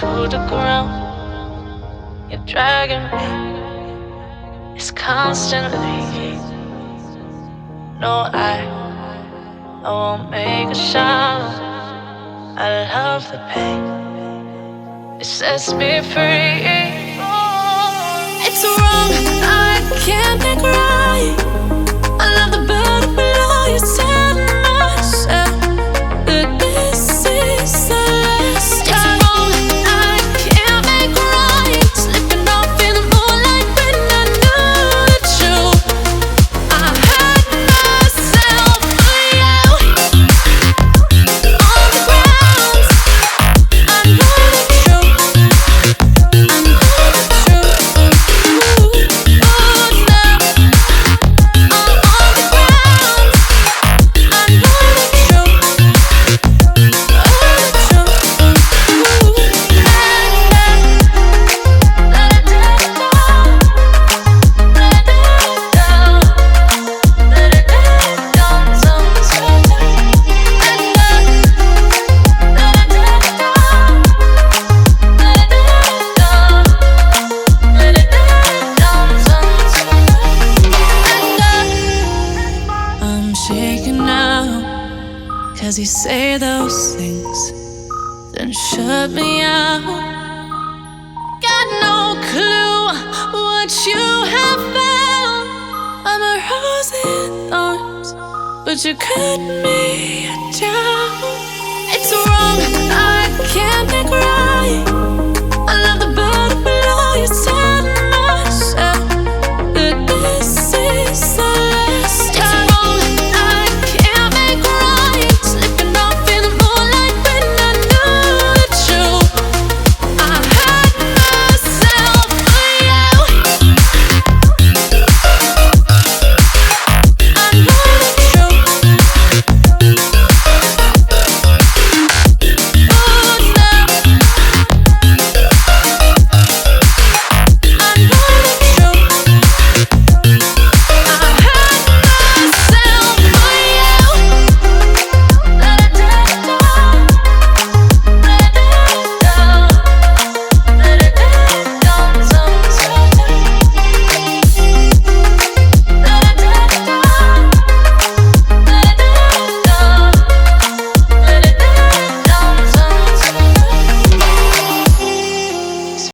to the ground. You're dragging me, it's constantly. No, I won't make a sound. I love the pain, it sets me free. It's wrong, I can't think right. I love the bird below you, tell myself that this is the last time. It's wrong, I can't make right. Slipping off in the moonlight when I knew the truth. I hurt myself for you. On the ground, I know the truth. I know the truth. Ooh, now I'm on the ground. I know the truth. Oh, the truth. Ooh, let it down, let it down, let it down, someone's better. Let it down, let it down, let it down, someone's better. I'm shaking now, 'cause you say those things, then shut me out. Got no clue what you have found. I'm a rose in thorns, but you cut me down.